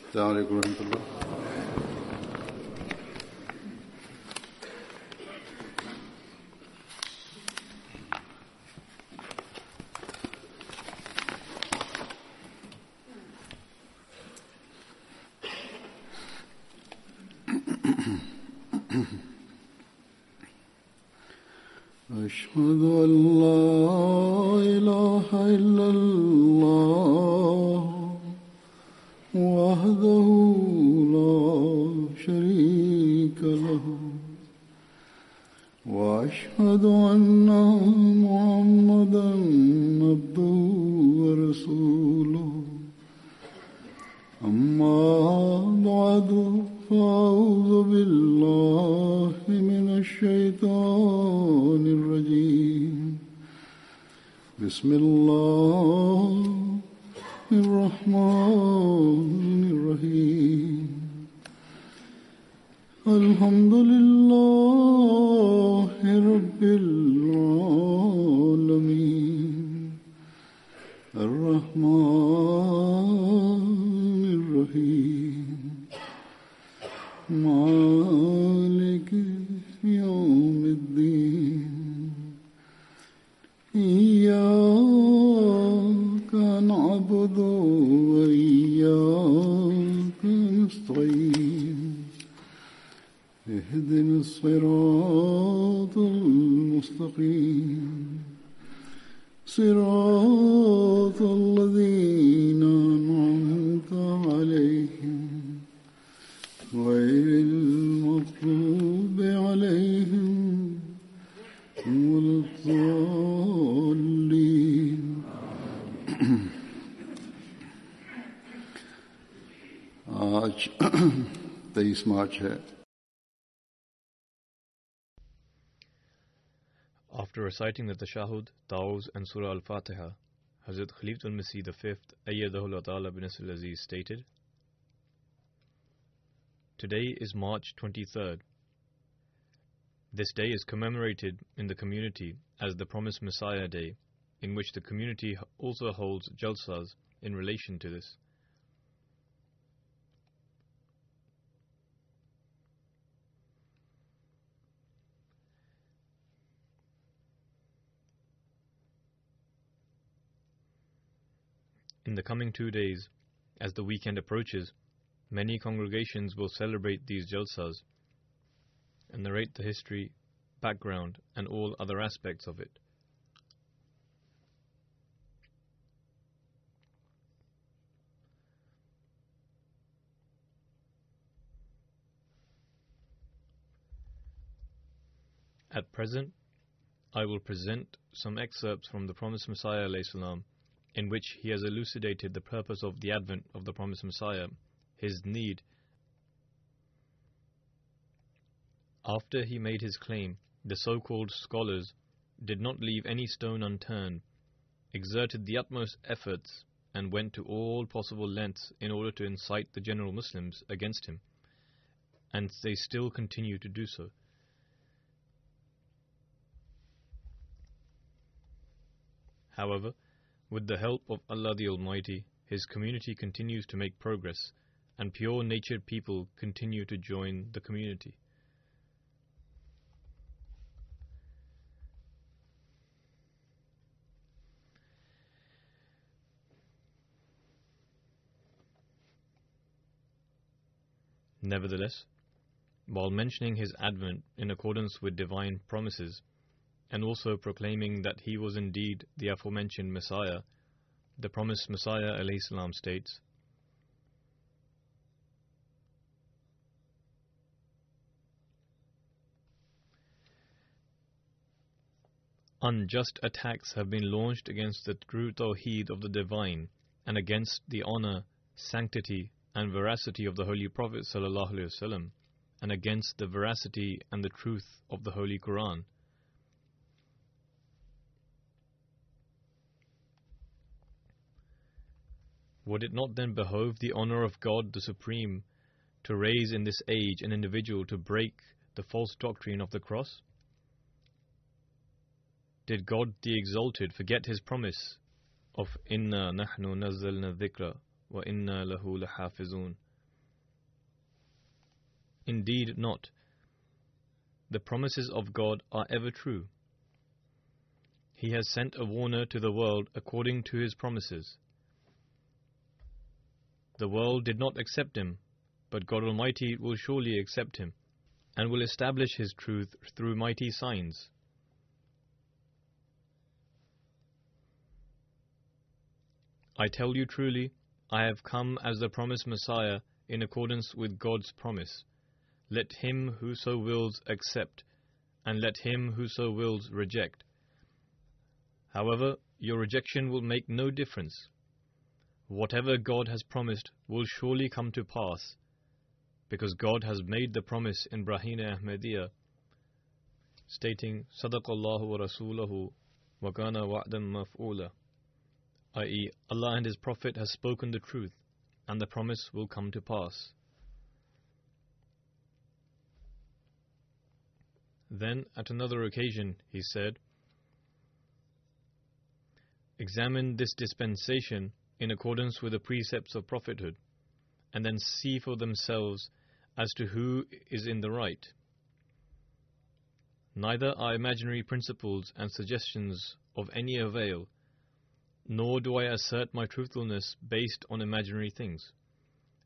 السلام عليكم ورحمة الله. أشهد أن لا إله إلا الله وحده لا شريك له وأشهد أن محمدا عبده ورسوله أما بعد فأعوذ بالله من الشيطان الرجيم بسم الله الرحمن الرحيم الحمد لله رب العالمين الرحمن الرحيم مالك يوم الدين إياك نعبد وإياك نستعين اهدنا الصراط المستقيم صراط الذين أنعمت عليهم غير المغضوب عليهم ولا الضالين. आज 23 मार्च है. After reciting the Tashahud, Ta'awuz and Surah Al-Fatiha, Hazrat Khalifatul Masih V, Ayyadahullah Ta'ala bin Nasr al-Aziz stated, today is March 23rd. This day is commemorated in the community as the Promised Messiah Day, in which the community also holds jalsas in relation to this. In the coming 2 days, as the weekend approaches, many congregations will celebrate these jalsas and narrate the history, background, and all other aspects of it. At present, I will present some excerpts from the Promised Messiah alayhi salam, in which he has elucidated the purpose of the advent of the Promised Messiah, his need. After he made his claim, the so-called scholars did not leave any stone unturned, exerted the utmost efforts, and went to all possible lengths in order to incite the general Muslims against him, and they still continue to do so. However, with the help of Allah the Almighty, His community continues to make progress, and pure-natured people continue to join the community. Nevertheless, while mentioning his advent in accordance with divine promises, and also proclaiming that he was indeed the aforementioned Messiah, the Promised Messiah alayhi salam states, unjust attacks have been launched against the true Tawheed of the Divine and against the honor, sanctity and veracity of the Holy Prophet ﷺ, and against the veracity and the truth of the Holy Quran. Would it not then behove the honor of God the Supreme to raise in this age an individual to break the false doctrine of the cross? Did God the Exalted forget his promise of Inna nahnu nazzalna dhikra wa inna lahu lahafizun, Indeed not. The promises of God are ever true. He has sent a warner to the world according to His promises. The world did not accept him, but God Almighty will surely accept him, and will establish His truth through mighty signs. I tell you truly, I have come as the promised Messiah in accordance with God's promise. Let him who so wills accept, and let him who so wills reject. However, your rejection will make no difference. Whatever God has promised will surely come to pass, because God has made the promise in Brahina Ahmadiyya, stating, Sadaqallahu wa Rasulahu wa kana wa'dan maf'ula, i.e., Allah and His Prophet has spoken the truth, and the promise will come to pass. Then, at another occasion, he said, examine this dispensation in accordance with the precepts of prophethood, and then see for themselves as to who is in the right. Neither are imaginary principles and suggestions of any avail, nor do I assert my truthfulness based on imaginary things.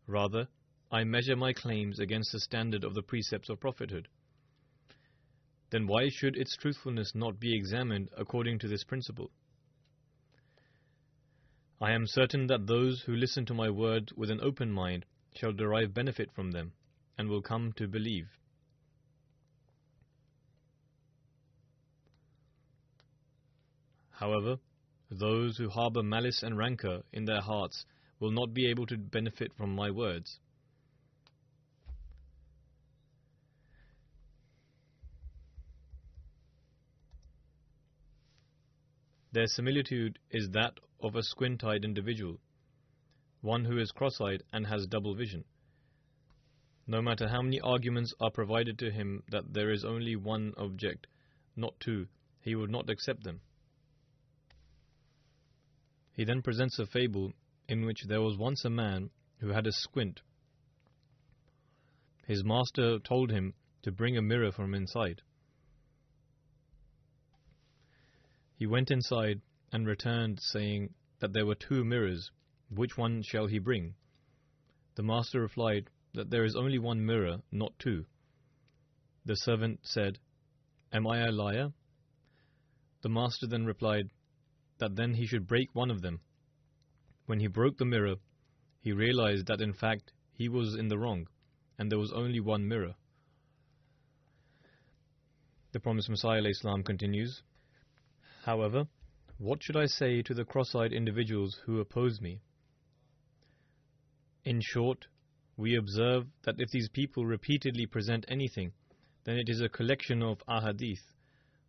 Rather, I measure my claims against the standard of the precepts of prophethood. Then why should its truthfulness not be examined according to this principle? I am certain that those who listen to my words with an open mind shall derive benefit from them, and will come to believe. However, those who harbor malice and rancor in their hearts will not be able to benefit from my words. Their similitude is that of a squint-eyed individual, one who is cross-eyed and has double vision. No matter how many arguments are provided to him that there is only one object, not two, he would not accept them. He then presents a fable in which there was once a man who had a squint. His master told him to bring a mirror from inside. He went inside and returned, saying that there were 2 mirrors. Which one shall he bring? The master replied that there is only 1 mirror, not 2. The servant said, Am I a liar? The master then replied that then he should break one of them. When he broke the mirror, he realized that in fact he was in the wrong, and there was only 1 mirror. The promised Messiah ﷺ continues, However, what should I say to the cross-eyed individuals who oppose me? In short, we observe that if these people repeatedly present anything, then it is a collection of ahadith,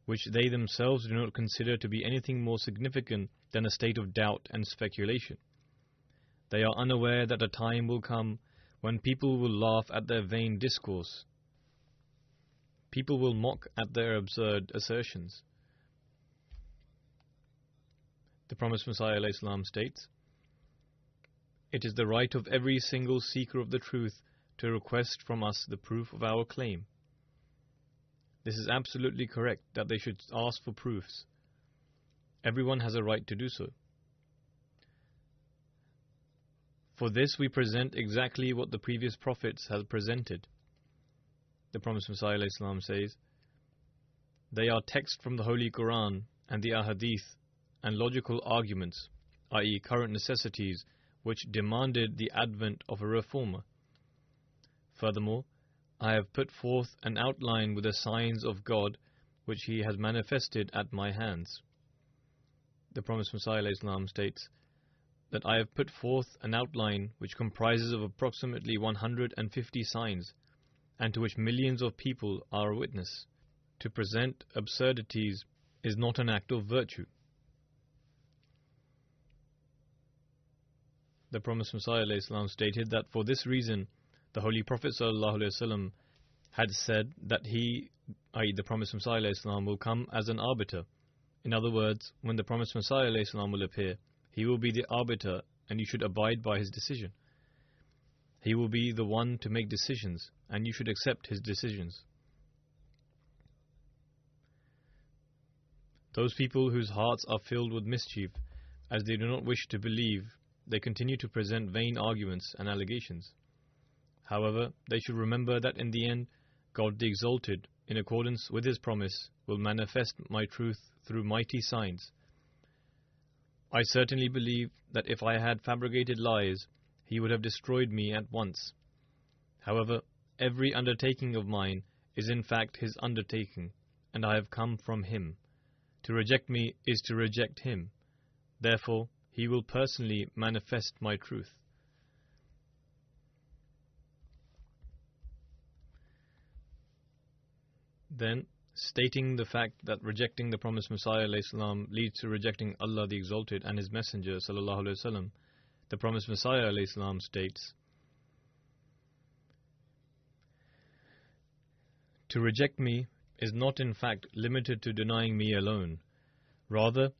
which they themselves do not consider to be anything more significant than a state of doubt and speculation. They are unaware that a time will come when people will laugh at their vain discourse. People will mock at their absurd assertions. The promised Messiah ﷺ states, It is the right of every single seeker of the truth to request from us the proof of our claim. This is absolutely correct that they should ask for proofs. Everyone has a right to do so. For this we present exactly what the previous prophets have presented. The promised Messiah ﷺ says, They are text from the Holy Quran and the Ahadith and logical arguments, i.e. current necessities, which demanded the advent of a reformer. Furthermore, I have put forth an outline with the signs of God, which He has manifested at my hands. The promised Messiah ﷺ states that I have put forth an outline which comprises of approximately 150 signs, and to which millions of people are a witness. To present absurdities is not an act of virtue. The promised Messiah ﷺ stated that for this reason, the Holy Prophet ﷺ had said that he, i.e. the promised Messiah ﷺ, will come as an arbiter. In other words, when the promised Messiah ﷺ will appear, he will be the arbiter and you should abide by his decision. He will be the one to make decisions, and you should accept his decisions. Those people whose hearts are filled with mischief, as they do not wish to believe, they continue to present vain arguments and allegations. However, they should remember that in the end, God the Exalted, in accordance with His promise, will manifest my truth through mighty signs. I certainly believe that if I had fabricated lies, He would have destroyed me at once. However, every undertaking of mine is in fact His undertaking, and I have come from Him. To reject me is to reject Him. Therefore, He will personally manifest my truth. Then, stating the fact that rejecting the promised Messiah ﷺ leads to rejecting Allah the Exalted and His Messenger ﷺ, the promised Messiah ﷺ states, "To reject me is not in fact limited to denying me alone. Rather,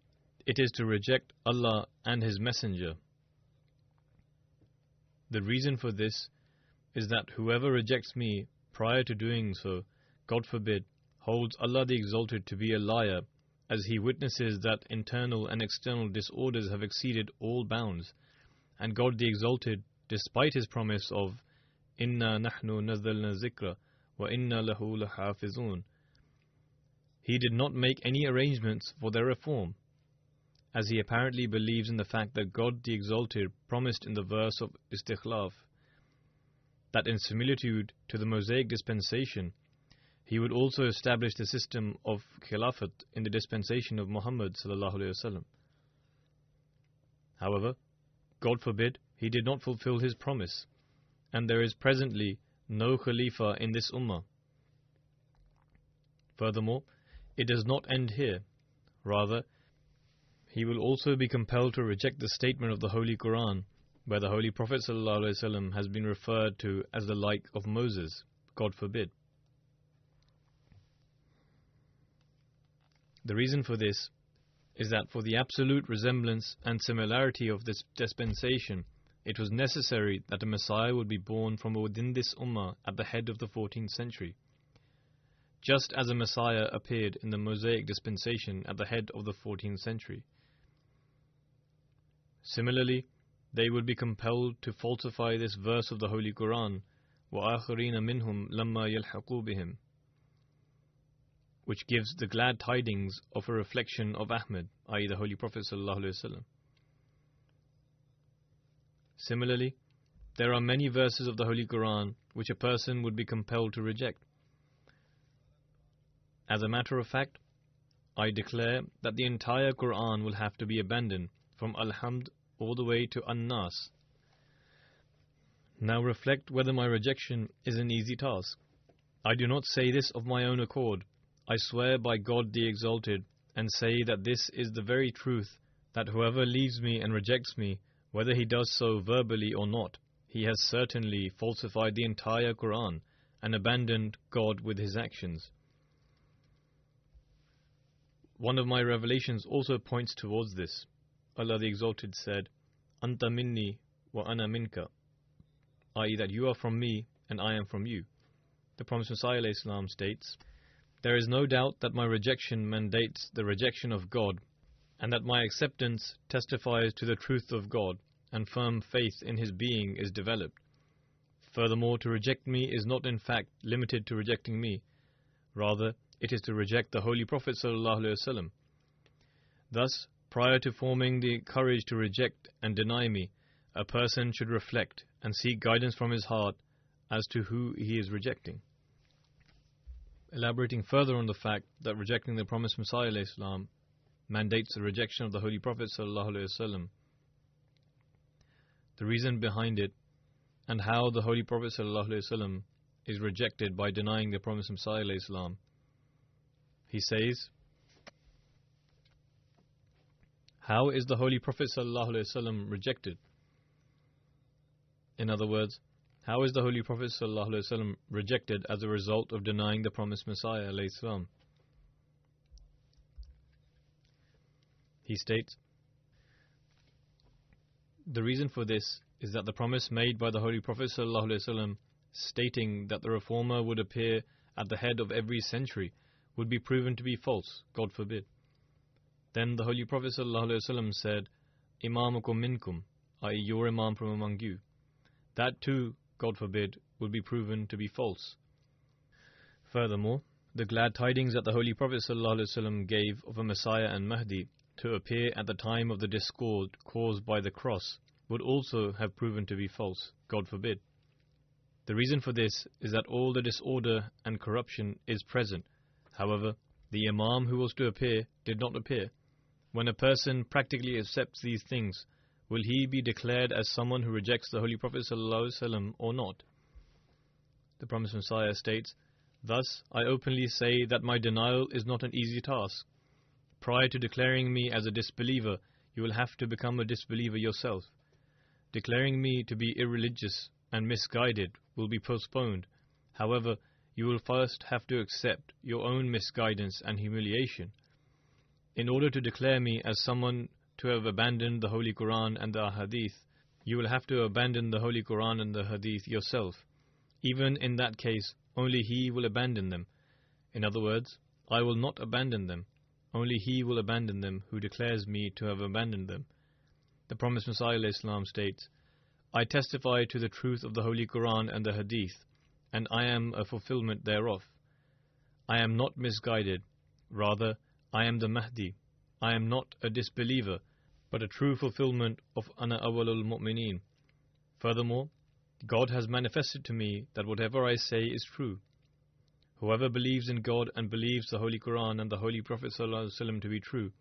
it is to reject Allah and His Messenger. The reason for this is that whoever rejects me prior to doing so, God forbid, holds Allah the Exalted to be a liar, as he witnesses that internal and external disorders have exceeded all bounds, and God the Exalted, despite His promise of Inna nahnu nazzalna zikra wa inna lahu lahafizun, He did not make any arrangements for their reform, as he apparently believes in the fact that God the Exalted promised in the verse of Istikhlaf that in similitude to the Mosaic dispensation, He would also establish the system of Khilafat in the dispensation of Muhammad ﷺ. However, God forbid, he did not fulfill his promise, and there is presently no Khalifa in this Ummah. Furthermore, it does not end here. Rather, he will also be compelled to reject the statement of the Holy Quran, where the Holy Prophet ﷺ has been referred to as the like of Moses. God forbid. The reason for this is that for the absolute resemblance and similarity of this dispensation, it was necessary that a Messiah would be born from within this Ummah at the head of the 14th century, just as a Messiah appeared in the Mosaic dispensation at the head of the 14th century. Similarly, they would be compelled to falsify this verse of the Holy Quran, وَآخَرِينَ مِنْهُمْ لَمَّا يَلْحَقُوا بِهِمْ, which gives the glad tidings of a reflection of Ahmad, i.e. the Holy Prophet ﷺ. Similarly, there are many verses of the Holy Quran which a person would be compelled to reject. As a matter of fact, I declare that the entire Quran will have to be abandoned from Al-Hamd all the way to An-Nas. Now reflect whether my rejection is an easy task. I do not say this of my own accord. I swear by God the Exalted and say that this is the very truth, that whoever leaves me and rejects me, whether he does so verbally or not, he has certainly falsified the entire Quran and abandoned God with his actions. One of my revelations also points towards this. Allah the Exalted said, Anta minni wa ana minka, i.e. that you are from me and I am from you. The Promised Messiah ﷺ states, there is no doubt that my rejection mandates the rejection of God, and that my acceptance testifies to the truth of God, and firm faith in His being is developed. Furthermore, to reject me is not in fact limited to rejecting me. Rather, it is to reject the Holy Prophet ﷺ. Thus, prior to forming the courage to reject and deny me, a person should reflect and seek guidance from his heart as to who he is rejecting. Elaborating further on the fact that rejecting the promised Messiah ﷺ mandates the rejection of the Holy Prophet ﷺ, the reason behind it, and how the Holy Prophet ﷺ is rejected by denying the promised Messiah ﷺ, he says, how is the Holy Prophet ﷺ rejected? In other words, how is the Holy Prophet ﷺ rejected as a result of denying the promised Messiah ﷺ? He states, The reason for this is that the promise made by the Holy Prophet ﷺ, stating that the reformer would appear at the head of every century, would be proven to be false, God forbid. Then the Holy Prophet ﷺ said, Imamukum minkum, i.e. your Imam from among you. That too, God forbid, would be proven to be false. Furthermore, the glad tidings that the Holy Prophet ﷺ gave of a Messiah and Mahdi to appear at the time of the discord caused by the cross would also have proven to be false, God forbid. The reason for this is that all the disorder and corruption is present. However, the Imam who was to appear did not appear. When a person practically accepts these things, will he be declared as someone who rejects the Holy Prophet ﷺ or not? The Promised Messiah states, Thus, I openly say that my denial is not an easy task. Prior to declaring me as a disbeliever, you will have to become a disbeliever yourself. Declaring me to be irreligious and misguided will be postponed. However, you will first have to accept your own misguidance and humiliation. In order to declare me as someone to have abandoned the Holy Quran and the Hadith, you will have to abandon the Holy Quran and the Hadith yourself. Even in that case, only he will abandon them. In other words, I will not abandon them. Only he will abandon them who declares me to have abandoned them. The Promised Messiah ﷺ states, I testify to the truth of the Holy Quran and the Hadith, and I am a fulfillment thereof. I am not misguided. Rather, I am the Mahdi. I am not a disbeliever, but a true fulfillment of Ana Awwalul Mu'mineen. Furthermore, God has manifested to me that whatever I say is true. Whoever believes in God and believes the Holy Quran and the Holy Prophet ﷺ to be true,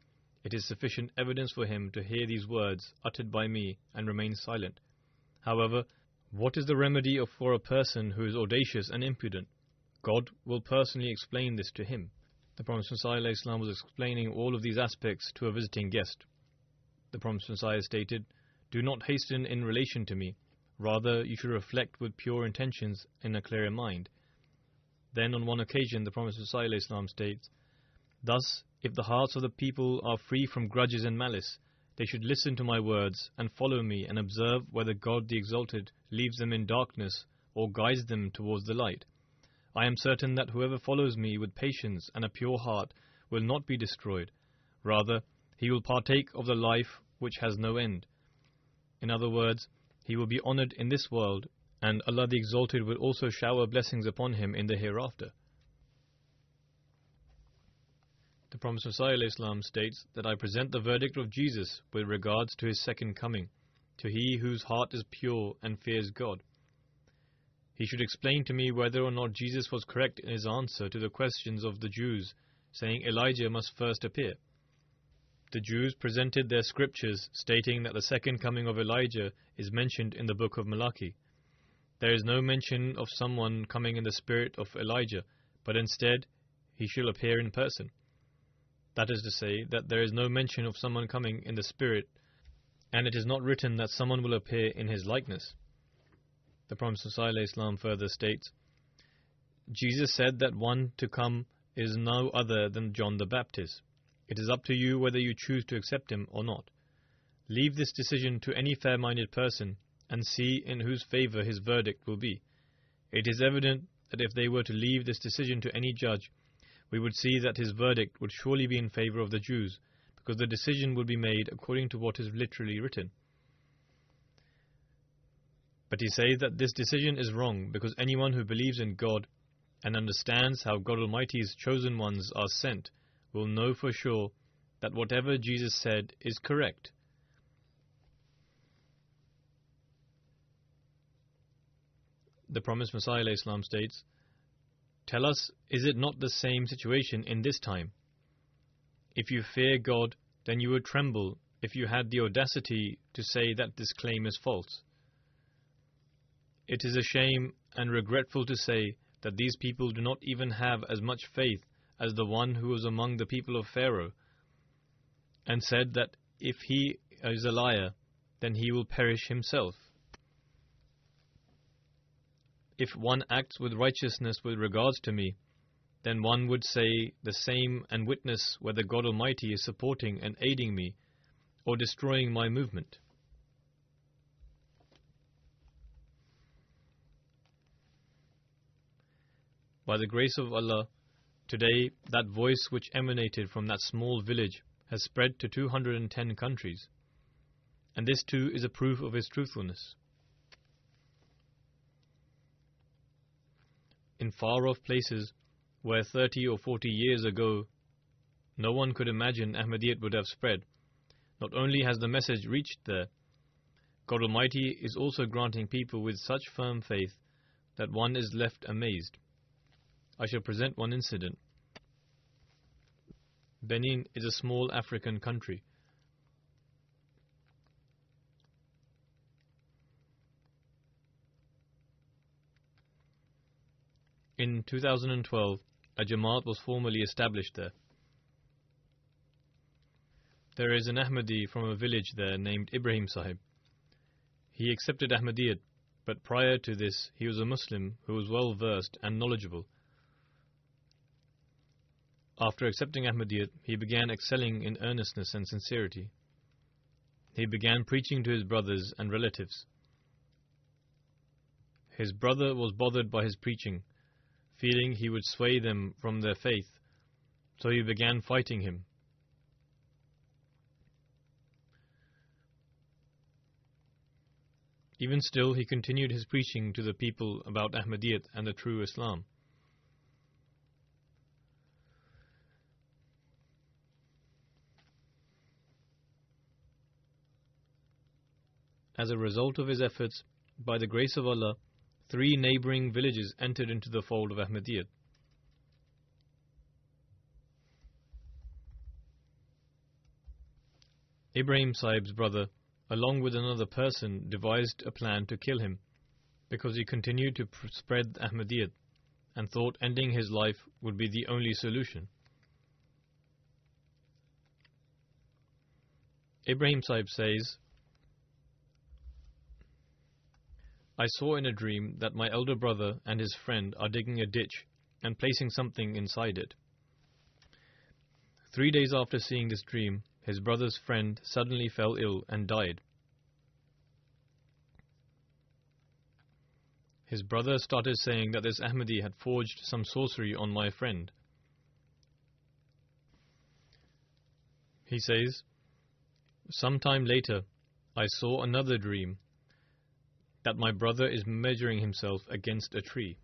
it is sufficient evidence for him to hear these words uttered by me and remain silent. However, what is the remedy for a person who is audacious and impudent? God will personally explain this to him. The Promised Messiah ﷺ was explaining all of these aspects to a visiting guest. The Promised Messiah stated, Do not hasten in relation to me. Rather, you should reflect with pure intentions in a clearer mind. Then on one occasion, the Promised Messiah ﷺ states, Thus, if the hearts of the people are free from grudges and malice, they should listen to my words and follow me and observe whether God the Exalted leaves them in darkness or guides them towards the light. I am certain that whoever follows me with patience and a pure heart will not be destroyed. Rather, he will partake of the life which has no end. In other words, he will be honored in this world, and Allah the Exalted will also shower blessings upon him in the hereafter. The Promised Messiah ﷺ states that I present the verdict of Jesus with regards to his second coming, to he whose heart is pure and fears God. He should explain to me whether or not Jesus was correct in his answer to the questions of the Jews, saying Elijah must first appear. The Jews presented their scriptures stating that the second coming of Elijah is mentioned in the book of Malachi. There is no mention of someone coming in the spirit of Elijah, but instead he shall appear in person. That is to say, that there is no mention of someone coming in the spirit, and it is not written that someone will appear in his likeness. The Promised Messiah ﷺ further states, Jesus said that one to come is no other than John the Baptist. It is up to you whether you choose to accept him or not. Leave this decision to any fair-minded person and see in whose favor his verdict will be. It is evident that if they were to leave this decision to any judge, we would see that his verdict would surely be in favor of the Jews, because the decision would be made according to what is literally written. But he says that this decision is wrong because anyone who believes in God and understands how God Almighty's chosen ones are sent will know for sure that whatever Jesus said is correct. The Promised Messiah ﷺ states, Tell us, is it not the same situation in this time? If you fear God, then you would tremble if you had the audacity to say that this claim is false. It is a shame and regretful to say that these people do not even have as much faith as the one who was among the people of Pharaoh, and said that if he is a liar, then he will perish himself. If one acts with righteousness with regards to me, then one would say the same and witness whether God Almighty is supporting and aiding me or destroying my movement. By the grace of Allah, today that voice which emanated from that small village has spread to 210 countries, and this too is a proof of his truthfulness. In far-off places where 30 or 40 years ago no one could imagine Ahmadiyyat would have spread, not only has the message reached there, God Almighty is also granting people with such firm faith that one is left amazed. I shall present one incident. Benin is a small African country. In 2012, a Jamaat was formally established there. There is an Ahmadi from a village there named Ibrahim Sahib. He accepted Ahmadiyyat, but prior to this he was a Muslim who was well versed and knowledgeable. After accepting Ahmadiyyat, he began excelling in earnestness and sincerity. He began preaching to his brothers and relatives. His brother was bothered by his preaching, feeling he would sway them from their faith, so he began fighting him. Even still, he continued his preaching to the people about Ahmadiyyat and the true Islam. As a result of his efforts, by the grace of Allah, 3 neighboring villages entered into the fold of Ahmadiyyat. Ibrahim Sahib's brother, along with another person, devised a plan to kill him because he continued to spread Ahmadiyyat and thought ending his life would be the only solution. Ibrahim Sahib says, I saw in a dream that my elder brother and his friend are digging a ditch and placing something inside it. 3 days after seeing this dream, his brother's friend suddenly fell ill and died. His brother started saying that this Ahmadi had forged some sorcery on my friend. He says, sometime later, I saw another dream that my brother is measuring himself against a tree.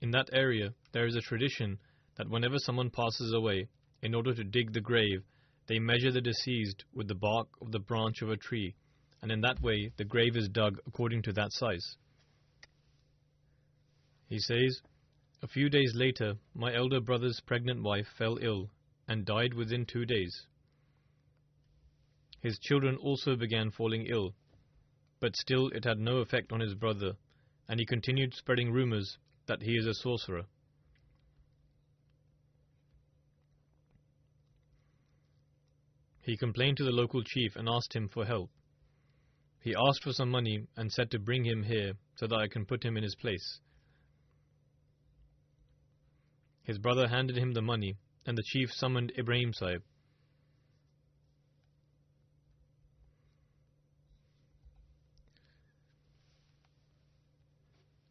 In that area, there is a tradition that whenever someone passes away, in order to dig the grave, they measure the deceased with the bark of the branch of a tree, and in that way the grave is dug according to that size. He says, a few days later, my elder brother's pregnant wife fell ill and died within 2 days. His children also began falling ill, but still it had no effect on his brother, and he continued spreading rumors that he is a sorcerer. He complained to the local chief and asked him for help. He asked for some money and said to bring him here so that I can put him in his place. His brother handed him the money, and the chief summoned Ibrahim Sahib.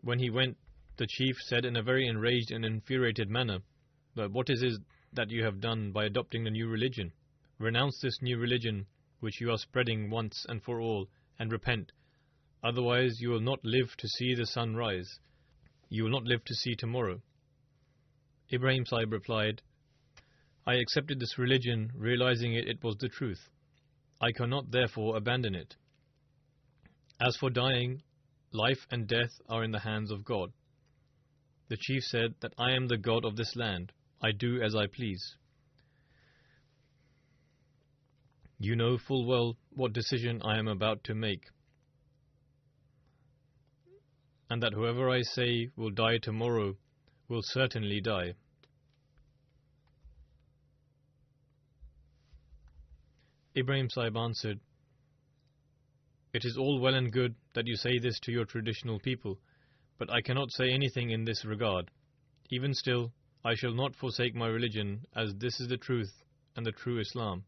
When he went, the chief said in a very enraged and infuriated manner, "But what is it that you have done by adopting the new religion? Renounce this new religion which you are spreading once and for all, and repent. Otherwise you will not live to see the sun rise. You will not live to see tomorrow." Ibrahim Sahib replied, "I accepted this religion, realizing it was the truth. I cannot therefore abandon it. As for dying, life and death are in the hands of God." The chief said that I am the God of this land. I do as I please. You know full well what decision I am about to make, and that whoever I say will die tomorrow will certainly die. Ibrahim Sahib answered, "It is all well and good that you say this to your traditional people, but I cannot say anything in this regard. Even still, I shall not forsake my religion, as this is the truth and the true Islam."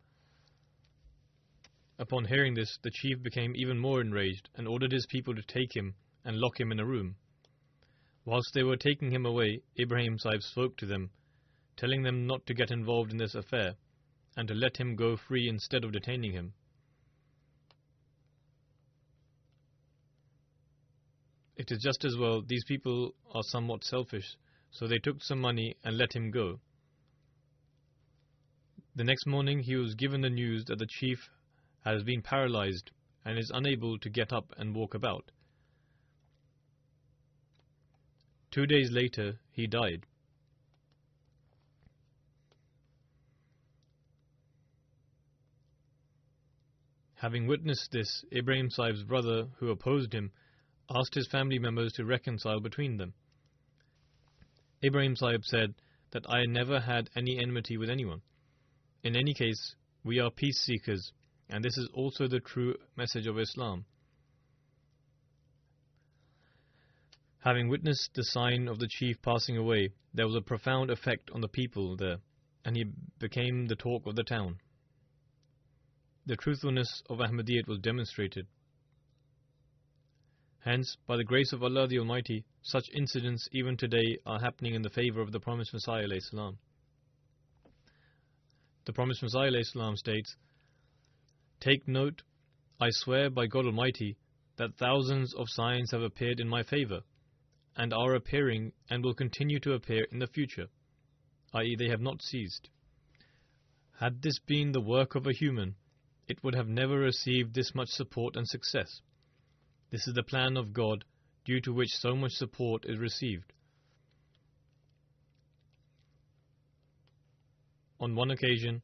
Upon hearing this, the chief became even more enraged and ordered his people to take him and lock him in a room. Whilst they were taking him away, Ibrahim Sahib spoke to them, telling them not to get involved in this affair and to let him go free instead of detaining him. It is just as well these people are somewhat selfish, so they took some money and let him go. The next morning he was given the news that the chief has been paralyzed and is unable to get up and walk about. 2 days later he died. Having witnessed this, Ibrahim Sahib's brother, who opposed him, asked his family members to reconcile between them. Ibrahim Sahib said that I never had any enmity with anyone. In any case, we are peace seekers, and this is also the true message of Islam. Having witnessed the sign of the chief passing away, there was a profound effect on the people there, and he became the talk of the town. The truthfulness of Ahmadiyyat was demonstrated. Hence, by the grace of Allah the Almighty, such incidents even today are happening in the favor of the promised Messiah alayhi salam. The promised Messiah alayhi salam states, "Take note, I swear by God Almighty that thousands of signs have appeared in my favor, and are appearing and will continue to appear in the future," i.e. they have not ceased. Had this been the work of a human, it would have never received this much support and success. This is the plan of God, due to which so much support is received. On one occasion,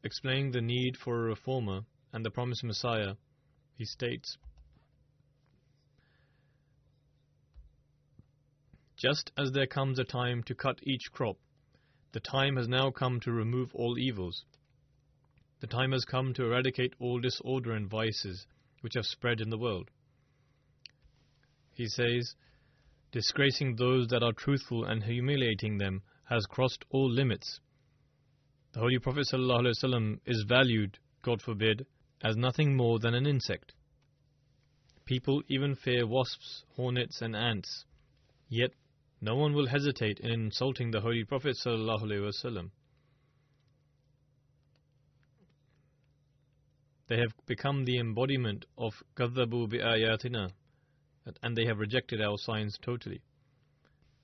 explaining the need for a reformer and the promised Messiah, he states, "Just as there comes a time to cut each crop, the time has now come to remove all evils. The time has come to eradicate all disorder and vices which have spread in the world." He says, "Disgracing those that are truthful and humiliating them has crossed all limits. The Holy Prophet ﷺ is valued, God forbid, as nothing more than an insect. People even fear wasps, hornets and ants. Yet no one will hesitate in insulting the Holy Prophet ﷺ. They have become the embodiment of كَذَّبُوا بِآيَاتِنَا, and they have rejected our signs totally.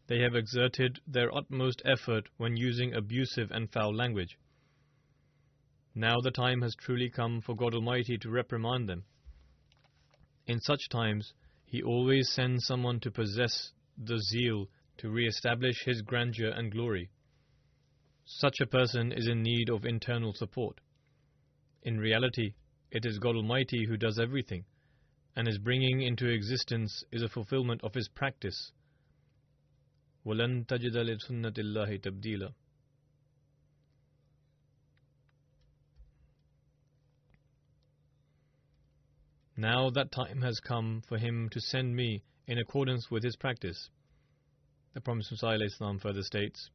They have exerted their utmost effort when using abusive and foul language. Now the time has truly come for God Almighty to reprimand them. In such times, He always sends someone to possess the zeal to re-establish His grandeur and glory. Such a person is in need of internal support. In reality, it is God Almighty who does everything, and His bringing into existence is a fulfillment of His practice. وَلَن تَجِدَ لِسُنَّةِ اللَّهِ تَبْدِيلًا. Now that time has come for Him to send me in accordance with His practice. The Promised Messiah ﷺ further states,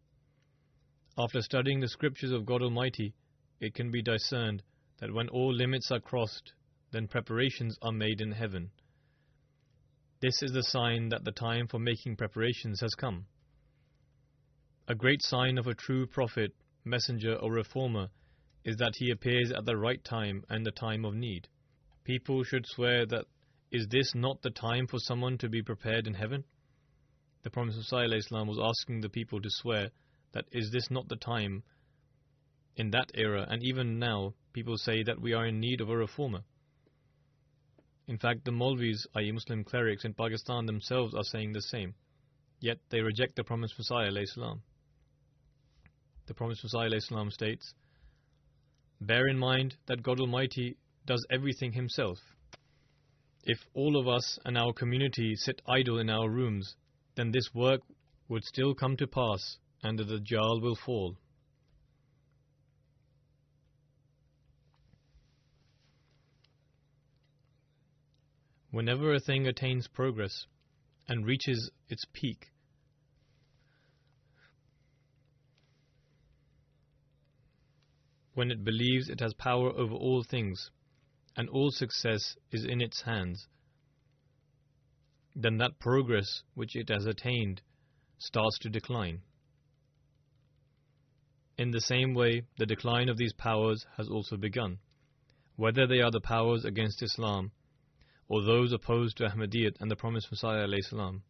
"After studying the scriptures of God Almighty, it can be discerned that when all limits are crossed, then preparations are made in heaven. This is the sign that the time for making preparations has come. A great sign of a true prophet, messenger or reformer is that he appears at the right time and the time of need. People should swear that, is this not the time for someone to be prepared in heaven?" The Prophet ﷺ was asking the people to swear that, is this not the time in that era, and even now people say that we are in need of a reformer. In fact, the Maulvis, i.e. Muslim clerics in Pakistan themselves are saying the same, yet they reject the promised Messiah ﷺ. The promised Messiah ﷺ states, "Bear in mind that God Almighty does everything Himself. If all of us and our community sit idle in our rooms, then this work would still come to pass and the Dajjal will fall." Whenever a thing attains progress and reaches its peak, when it believes it has power over all things and all success is in its hands, then that progress which it has attained starts to decline. In the same way, the decline of these powers has also begun, whether they are the powers against Islam or those opposed to Ahmadiyyat and the promised Messiah alayhi salam.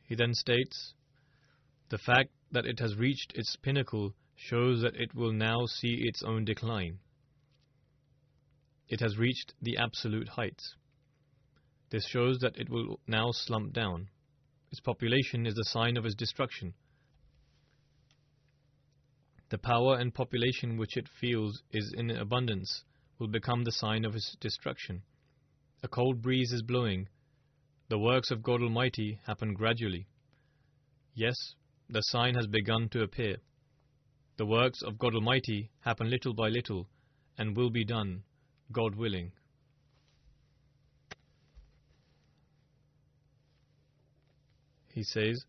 He then states, the fact that it has reached its pinnacle shows that it will now see its own decline. It has reached the absolute heights. This shows that it will now slump down. Its population is the sign of its destruction. The power and population which it feels is in abundance will become the sign of its destruction. A cold breeze is blowing. The works of God Almighty happen gradually. Yes, the sign has begun to appear. The works of God Almighty happen little by little and will be done, God willing. He says,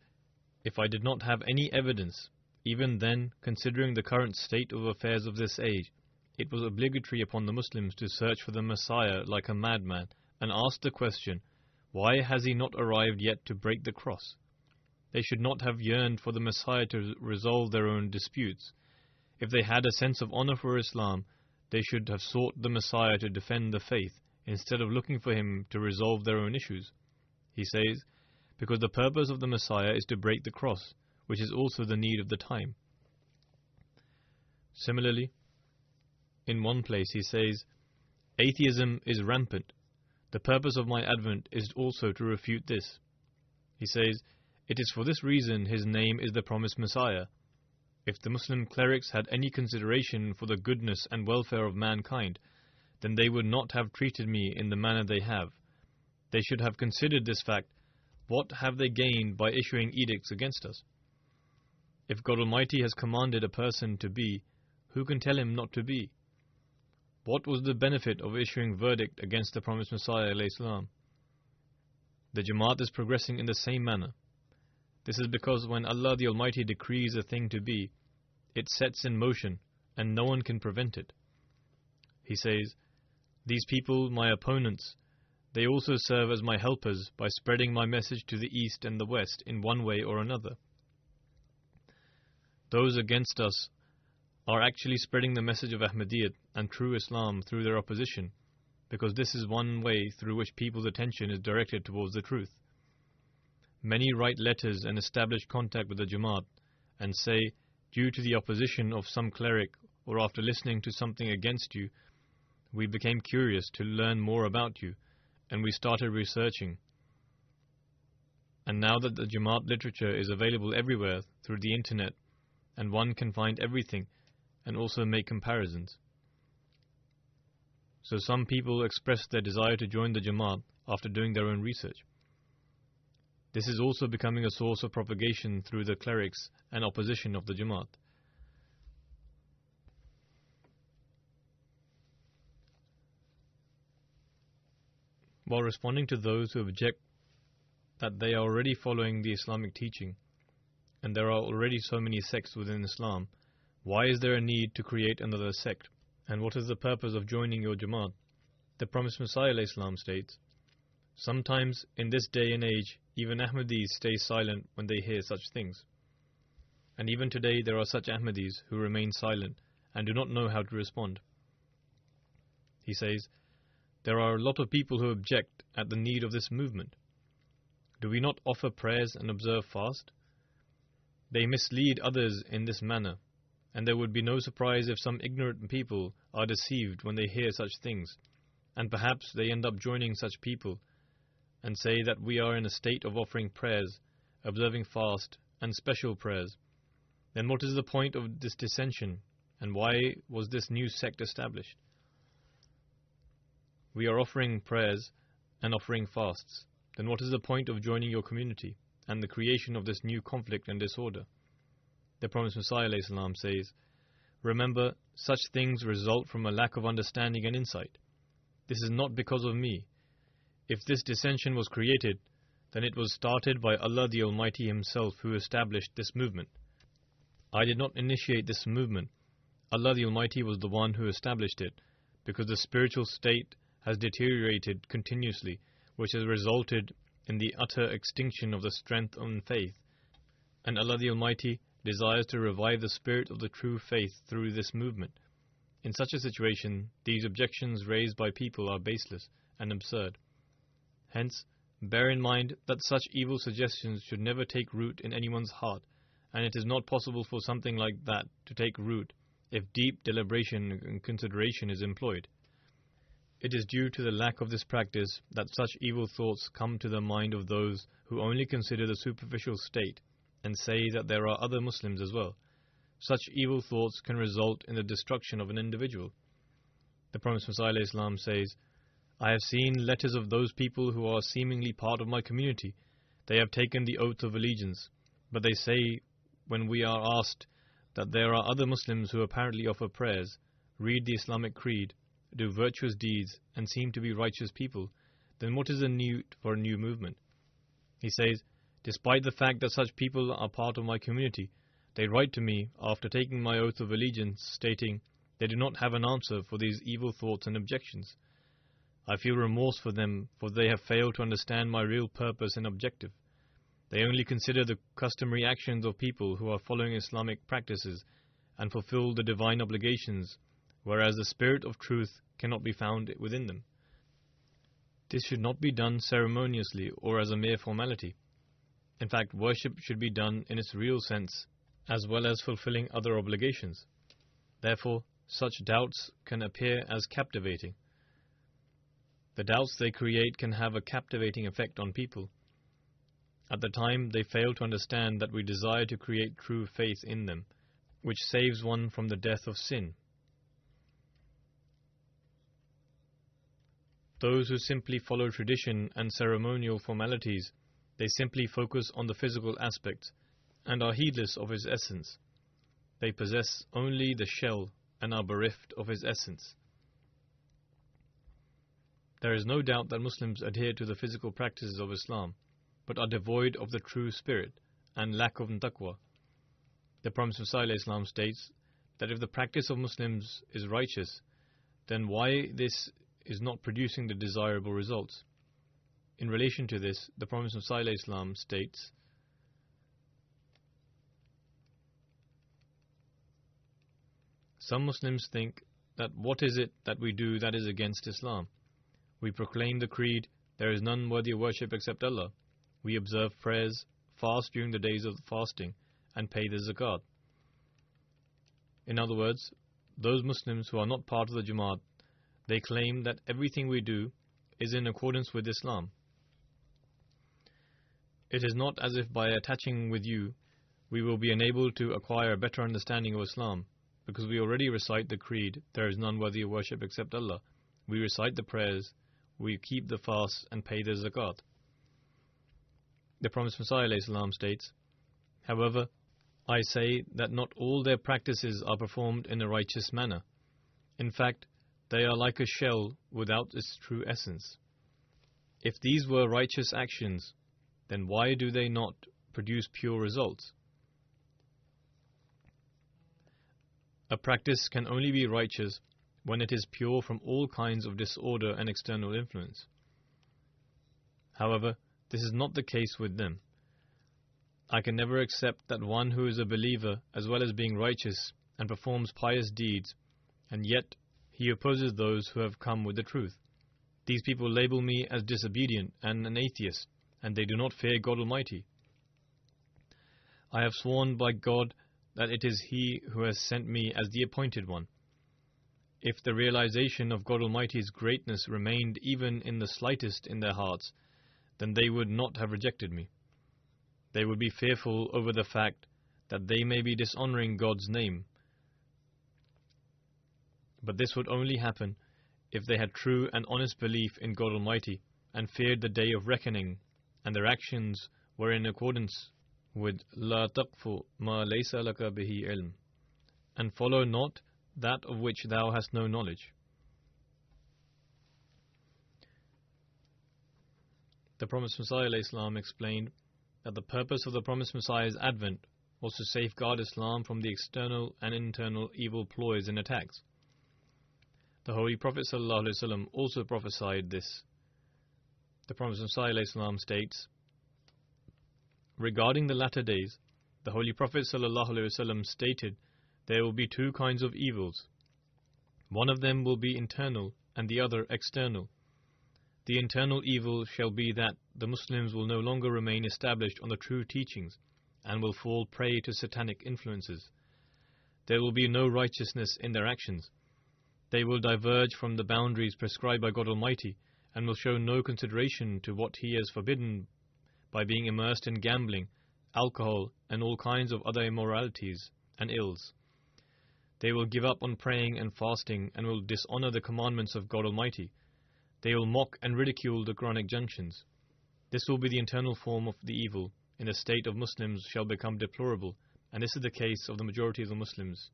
if I did not have any evidence, even then, considering the current state of affairs of this age, it was obligatory upon the Muslims to search for the Messiah like a madman and ask the question, why has he not arrived yet to break the cross? They should not have yearned for the Messiah to resolve their own disputes. If they had a sense of honor for Islam, they should have sought the Messiah to defend the faith, instead of looking for him to resolve their own issues. He says, because the purpose of the Messiah is to break the cross, which is also the need of the time. Similarly, in one place he says, atheism is rampant. The purpose of my advent is also to refute this. He says, it is for this reason his name is the promised Messiah. If the Muslim clerics had any consideration for the goodness and welfare of mankind, then they would not have treated me in the manner they have. They should have considered this fact. What have they gained by issuing edicts against us? If God Almighty has commanded a person to be, who can tell him not to be? What was the benefit of issuing verdict against the promised Messiah alayhi salam? The Jamaat is progressing in the same manner. This is because when Allah the Almighty decrees a thing to be, it sets in motion and no one can prevent it. He says, these people, my opponents, they also serve as my helpers by spreading my message to the east and the west in one way or another. Those against us are actually spreading the message of Ahmadiyyat and true Islam through their opposition, because this is one way through which people's attention is directed towards the truth. Many write letters and establish contact with the Jamaat and say, due to the opposition of some cleric or after listening to something against you, we became curious to learn more about you and we started researching. And now that the Jamaat literature is available everywhere through the internet and one can find everything and also make comparisons. So some people express their desire to join the Jamaat after doing their own research. This is also becoming a source of propagation through the clerics and opposition of the Jamaat. While responding to those who object that they are already following the Islamic teaching and there are already so many sects within Islam, why is there a need to create another sect? And what is the purpose of joining your Jamaat? The promised Messiah alayhi salam states, sometimes in this day and age, even Ahmadis stay silent when they hear such things. And even today there are such Ahmadis who remain silent and do not know how to respond. He says, there are a lot of people who object at the need of this movement. Do we not offer prayers and observe fast? They mislead others in this manner, and there would be no surprise if some ignorant people are deceived when they hear such things, and perhaps they end up joining such people and say that we are in a state of offering prayers, observing fast and special prayers. Then what is the point of this dissension, and why was this new sect established? We are offering prayers and offering fasts. Then what is the point of joining your community and the creation of this new conflict and disorder? The promised Messiah alayhi salam says, remember, such things result from a lack of understanding and insight. This is not because of me. If this dissension was created, then it was started by Allah the Almighty Himself who established this movement. I did not initiate this movement. Allah the Almighty was the one who established it, because the spiritual state has deteriorated continuously, which has resulted in the utter extinction of the strength and faith. And Allah the Almighty desires to revive the spirit of the true faith through this movement. In such a situation, these objections raised by people are baseless and absurd. Hence, bear in mind that such evil suggestions should never take root in anyone's heart, and it is not possible for something like that to take root if deep deliberation and consideration is employed. It is due to the lack of this practice that such evil thoughts come to the mind of those who only consider the superficial state and say that there are other Muslims as well. Such evil thoughts can result in the destruction of an individual. The Promised Messiah ﷺ says, I have seen letters of those people who are seemingly part of my community. They have taken the oath of allegiance, but they say when we are asked that there are other Muslims who apparently offer prayers, read the Islamic creed, do virtuous deeds, and seem to be righteous people, then what is the need for a new movement? He says, despite the fact that such people are part of my community, they write to me after taking my oath of allegiance, stating they do not have an answer for these evil thoughts and objections. I feel remorse for them, for they have failed to understand my real purpose and objective. They only consider the customary actions of people who are following Islamic practices and fulfill the divine obligations, whereas the spirit of truth cannot be found within them. This should not be done ceremoniously or as a mere formality. In fact, worship should be done in its real sense, as well as fulfilling other obligations. Therefore, such doubts can appear as captivating. The doubts they create can have a captivating effect on people. At the time, they fail to understand that we desire to create true faith in them, which saves one from the death of sin. Those who simply follow tradition and ceremonial formalities, they simply focus on the physical aspects and are heedless of its essence. They possess only the shell and are bereft of its essence. There is no doubt that Muslims adhere to the physical practices of Islam, but are devoid of the true spirit and lack of taqwa. The Promised Messiah ﷺ states that if the practice of Muslims is righteous, then why this is not producing the desirable results? In relation to this, the Promised Messiah ﷺ states, some Muslims think that what is it that we do that is against Islam? We proclaim the creed, there is none worthy of worship except Allah. We observe prayers, fast during the days of fasting, and pay the zakat. In other words, those Muslims who are not part of the Jamaat, they claim that everything we do is in accordance with Islam. It is not as if by attaching with you, we will be enabled to acquire a better understanding of Islam, because we already recite the creed, there is none worthy of worship except Allah. We recite the prayers, we keep the fasts, and pay the zakat. The Promised Messiah ﷺ states, however, I say that not all their practices are performed in a righteous manner. In fact, they are like a shell without its true essence. If these were righteous actions, then why do they not produce pure results? A practice can only be righteous when it is pure from all kinds of disorder and external influence. However, this is not the case with them. I can never accept that one who is a believer as well as being righteous and performs pious deeds, and yet he opposes those who have come with the truth. These people label me as disobedient and an atheist, and they do not fear God Almighty. I have sworn by God that it is He who has sent me as the appointed one. If the realization of God Almighty's greatness remained even in the slightest in their hearts, then they would not have rejected me. They would be fearful over the fact that they may be dishonoring God's name. But this would only happen if they had true and honest belief in God Almighty and feared the day of reckoning, and their actions were in accordance with La taqfu ma laysa laka bihi ilm, and follow not that of which thou hast no knowledge. The Promised Messiah ﷺ explained that the purpose of the Promised Messiah's advent was to safeguard Islam from the external and internal evil ploys and attacks. The Holy Prophet ﷺ also prophesied this. The Prophet ﷺ states, regarding the latter days, the Holy Prophet ﷺ stated, there will be two kinds of evils. One of them will be internal and the other external. The internal evil shall be that the Muslims will no longer remain established on the true teachings and will fall prey to satanic influences. There will be no righteousness in their actions. They will diverge from the boundaries prescribed by God Almighty and will show no consideration to what He has forbidden by being immersed in gambling, alcohol, and all kinds of other immoralities and ills. They will give up on praying and fasting and will dishonor the commandments of God Almighty. They will mock and ridicule the Quranic junctions. This will be the internal form of the evil. In the state of Muslims shall become deplorable, and this is the case of the majority of the Muslims.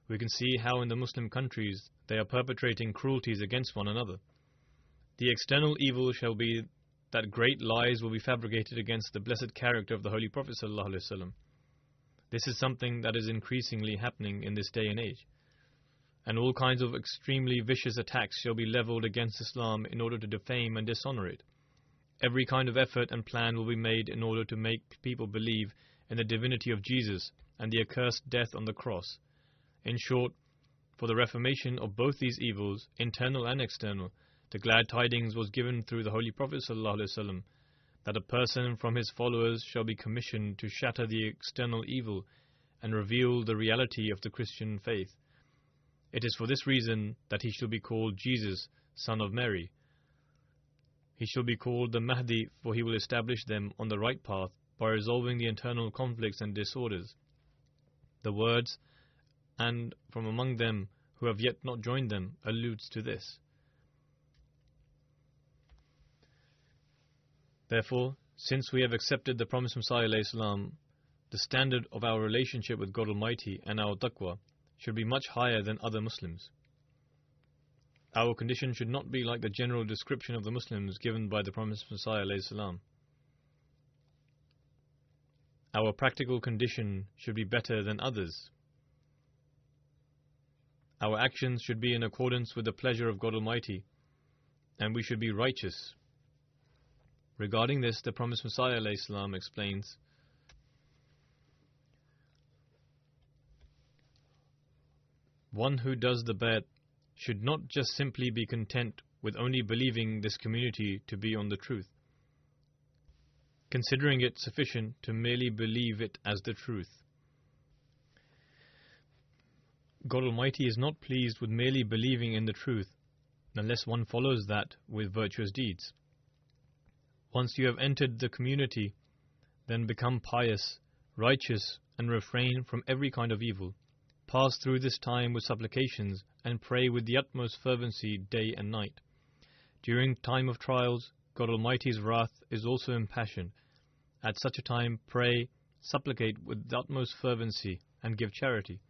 We can see how in the Muslim countries they are perpetrating cruelties against one another. The external evil shall be that great lies will be fabricated against the blessed character of the Holy Prophet ﷺ. This is something that is increasingly happening in this day and age. And all kinds of extremely vicious attacks shall be leveled against Islam in order to defame and dishonor it. Every kind of effort and plan will be made in order to make people believe in the divinity of Jesus and the accursed death on the cross. In short, for the reformation of both these evils, internal and external, the glad tidings was given through the Holy Prophet ﷺ that a person from his followers shall be commissioned to shatter the external evil and reveal the reality of the Christian faith. It is for this reason that he shall be called Jesus, son of Mary. He shall be called the Mahdi, for he will establish them on the right path by resolving the internal conflicts and disorders. The words, and from among them who have yet not joined them, alludes to this. Therefore, since we have accepted the promised Messiah ﷺ, the standard of our relationship with God Almighty and our taqwa should be much higher than other Muslims. Our condition should not be like the general description of the Muslims given by the promised Messiah ﷺ. Our practical condition should be better than others. Our actions should be in accordance with the pleasure of God Almighty, and we should be righteous. Regarding this, the promised Messiah ﷺ explains, one who does the bayt should not just simply be content with only believing this community to be on the truth, considering it sufficient to merely believe it as the truth. God Almighty is not pleased with merely believing in the truth unless one follows that with virtuous deeds. Once you have entered the community, then become pious, righteous, and refrain from every kind of evil. Pass through this time with supplications and pray with the utmost fervency day and night. During time of trials, God Almighty's wrath is also impassioned. At such a time, pray, supplicate with the utmost fervency, and give charity.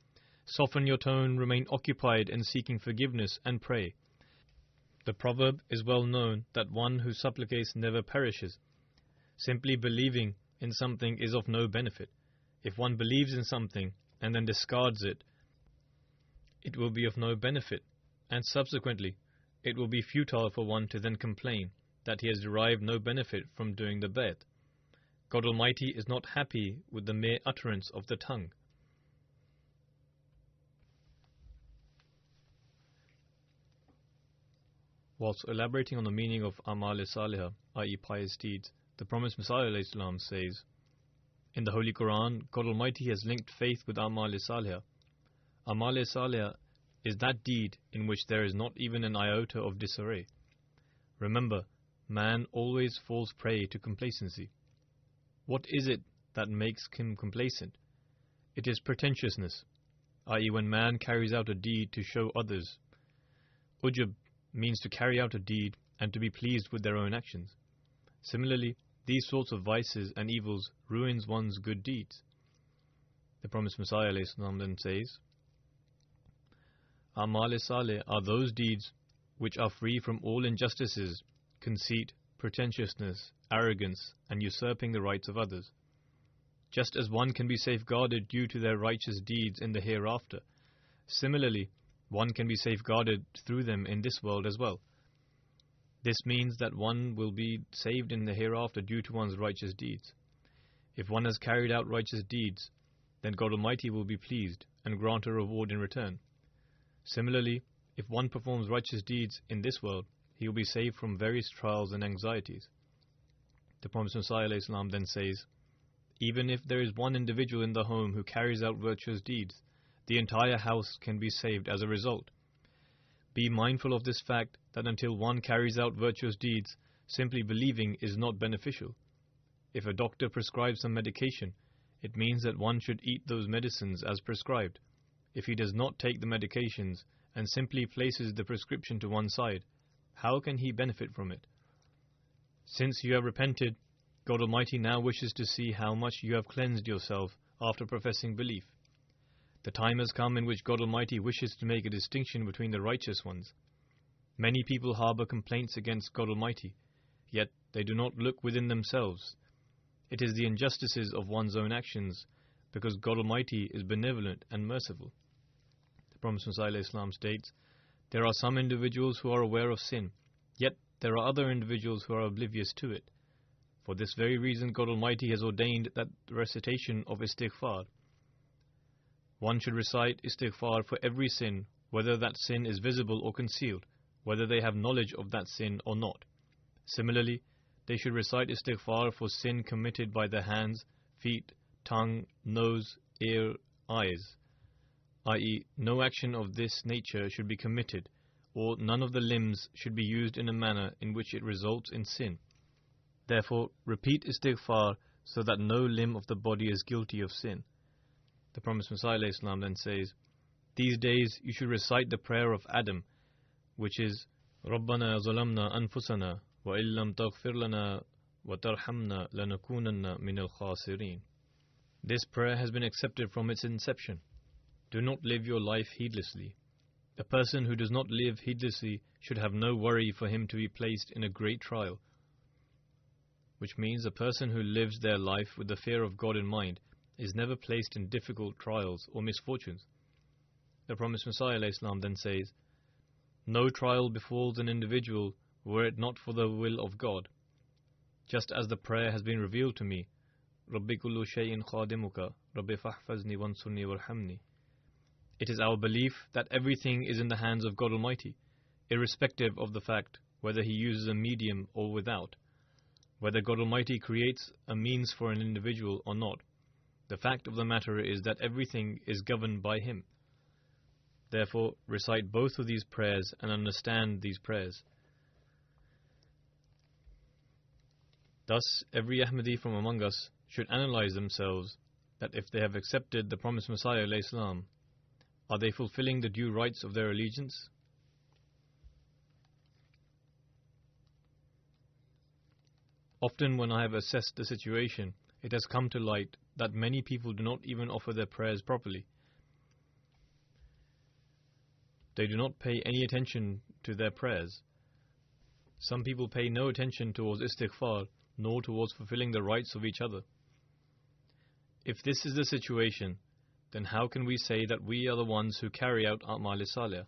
Soften your tone, remain occupied in seeking forgiveness, and pray. The proverb is well known that one who supplicates never perishes. Simply believing in something is of no benefit. If one believes in something and then discards it, it will be of no benefit, and subsequently it will be futile for one to then complain that he has derived no benefit from doing the bayt. God Almighty is not happy with the mere utterance of the tongue. Whilst elaborating on the meaning of Amal-e-Salihah, i.e. pious deeds, the promised Messiah ﷺ says, in the Holy Quran, God Almighty has linked faith with Amal-e-Salihah. Amal-e-Salihah is that deed in which there is not even an iota of disarray. Remember, man always falls prey to complacency. What is it that makes him complacent? It is pretentiousness, i.e. when man carries out a deed to show others. Ujub means to carry out a deed and to be pleased with their own actions. Similarly, these sorts of vices and evils ruins one's good deeds. The promised Messiah ﷺ then says, Amal-e-Salih are those deeds which are free from all injustices, conceit, pretentiousness, arrogance, and usurping the rights of others. Just as one can be safeguarded due to their righteous deeds in the hereafter, similarly, one can be safeguarded through them in this world as well. This means that one will be saved in the hereafter due to one's righteous deeds. If one has carried out righteous deeds, then God Almighty will be pleased and grant a reward in return. Similarly, if one performs righteous deeds in this world, he will be saved from various trials and anxieties. The Prophet ﷺ then says, even if there is one individual in the home who carries out virtuous deeds, the entire house can be saved as a result. Be mindful of this fact that until one carries out virtuous deeds, simply believing is not beneficial. If a doctor prescribes some medication, it means that one should eat those medicines as prescribed. If he does not take the medications and simply places the prescription to one side, how can he benefit from it? Since you have repented, God Almighty now wishes to see how much you have cleansed yourself after professing belief. The time has come in which God Almighty wishes to make a distinction between the righteous ones. Many people harbor complaints against God Almighty, yet they do not look within themselves. It is the injustices of one's own actions, because God Almighty is benevolent and merciful. The Prophet ﷺ states, there are some individuals who are aware of sin, yet there are other individuals who are oblivious to it. For this very reason, God Almighty has ordained that the recitation of istighfar. One should recite istighfar for every sin, whether that sin is visible or concealed, whether they have knowledge of that sin or not. Similarly, they should recite istighfar for sin committed by their hands, feet, tongue, nose, ear, eyes, i.e., no action of this nature should be committed, or none of the limbs should be used in a manner in which it results in sin. Therefore, repeat istighfar so that no limb of the body is guilty of sin. The Prophet ﷺ then says, these days you should recite the prayer of Adam, which is, رَبَّنَا ظَلَمْنَا أَنفُسَنَا وَإِن لَمْ تَغْفِرْ لَنَا وَتَرْحَمْنَا لَنَكُونَنَّ مِنَ الْخَاسِرِينَ. This prayer has been accepted from its inception. Do not live your life heedlessly. A person who does not live heedlessly should have no worry for him to be placed in a great trial, which means a person who lives their life with the fear of God in mind is never placed in difficult trials or misfortunes. The Promised Messiah ﷺ then says, no trial befalls an individual were it not for the will of God. Just as the prayer has been revealed to me, Rabbi kullu shay'in khadimuka, Rabbi fahfazni wansurni warhamni. It is our belief that everything is in the hands of God Almighty, irrespective of the fact whether He uses a medium or without, whether God Almighty creates a means for an individual or not. The fact of the matter is that everything is governed by Him. Therefore, recite both of these prayers and understand these prayers. Thus, every Ahmadi from among us should analyze themselves that if they have accepted the promised Messiah ﷺ, are they fulfilling the due rights of their allegiance? Often when I have assessed the situation, it has come to light that many people do not even offer their prayers properly. They do not pay any attention to their prayers. Some people pay no attention towards istighfar, nor towards fulfilling the rights of each other. If this is the situation, then how can we say that we are the ones who carry out A'mal Salih?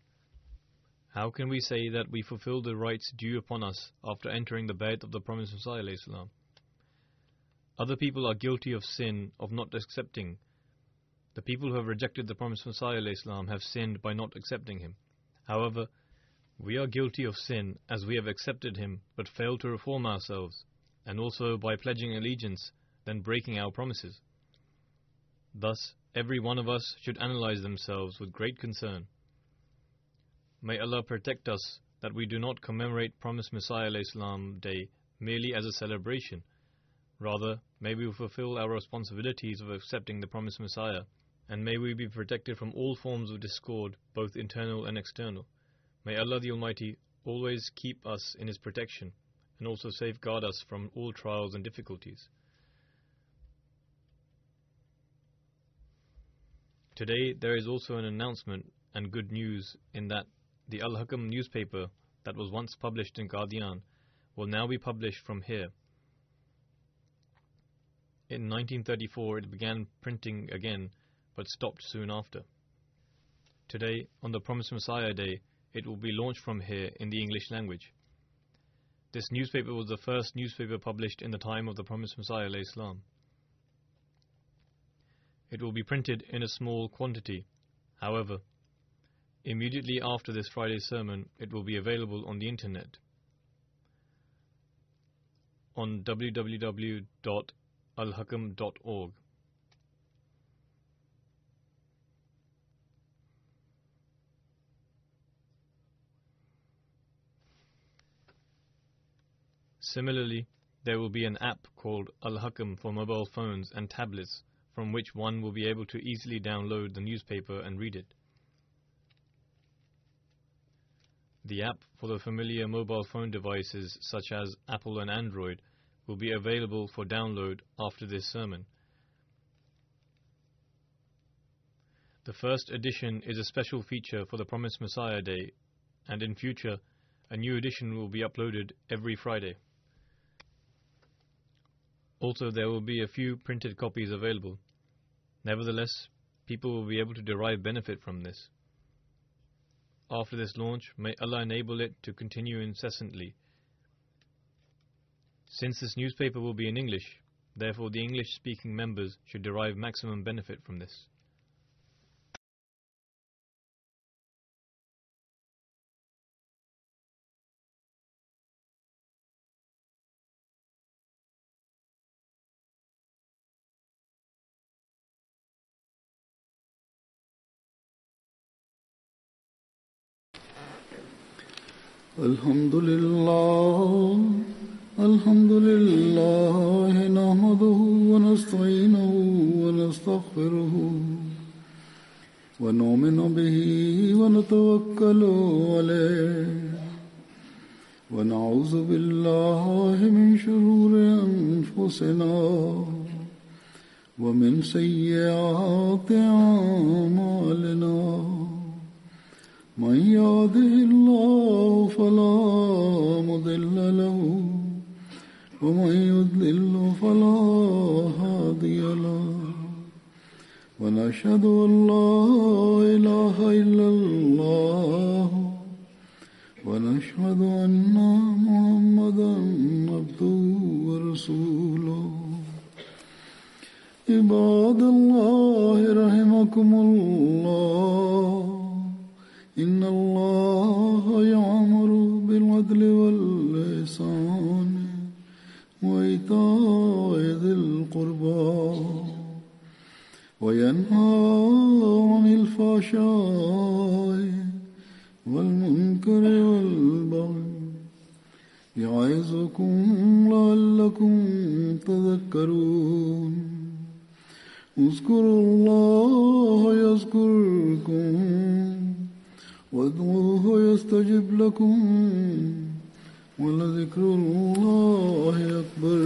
How can we say that we fulfill the rights due upon us after entering the Bayt of the Promised Messiah ﷺ? Other people are guilty of sin of not accepting. The people who have rejected the Promised Messiah ﷺ have sinned by not accepting him. However, we are guilty of sin as we have accepted him but failed to reform ourselves, and also by pledging allegiance, then breaking our promises. Thus, every one of us should analyze themselves with great concern. May Allah protect us that we do not commemorate Promised Messiah ﷺ Day merely as a celebration. Rather, may we fulfill our responsibilities of accepting the Promised Messiah, and may we be protected from all forms of discord, both internal and external. May Allah the Almighty always keep us in His protection, and also safeguard us from all trials and difficulties. Today there is also an announcement and good news in that the Al-Hakam newspaper that was once published in Qadian will now be published from here. In 1934 it began printing again, but stopped soon after. Today, on the Promised Messiah Day, it will be launched from here in the English language. This newspaper was the first newspaper published in the time of the Promised Messiah alayhi salam. It will be printed in a small quantity. However, immediately after this Friday's sermon, it will be available on the internet on www.alhakam.org. Similarly, there will be an app called Al-Hakam for mobile phones and tablets, from which one will be able to easily download the newspaper and read it. The app for the familiar mobile phone devices such as Apple and Android will be available for download after this sermon. The first edition is a special feature for the Promised Messiah Day, and in future, a new edition will be uploaded every Friday. Also, there will be a few printed copies available. Nevertheless, people will be able to derive benefit from this. After this launch, may Allah enable it to continue incessantly. Since this newspaper will be in English, therefore the English-speaking members should derive maximum benefit from this. الحمد لله نحمده ونستعينه ونستغفره ونؤمن به ونتوكل عليه ونعوذ بالله من شرور أنفسنا ومن سيئات أعمالنا من يهده الله فلا مضل له ومن يضلل فلا هادي له ونشهد أن لا إله إلا الله ونشهد أن محمدا عبده ورسوله عباد الله رحمكم الله إن الله يأمر بالعدل والإحسان وإيتاء ذي القربى وينهى عن الفحشاء والمنكر والبغي يعظكم لعلكم تذكرون اذكروا الله يذكركم وادعوه يستجب لكم ولذكر الله أكبر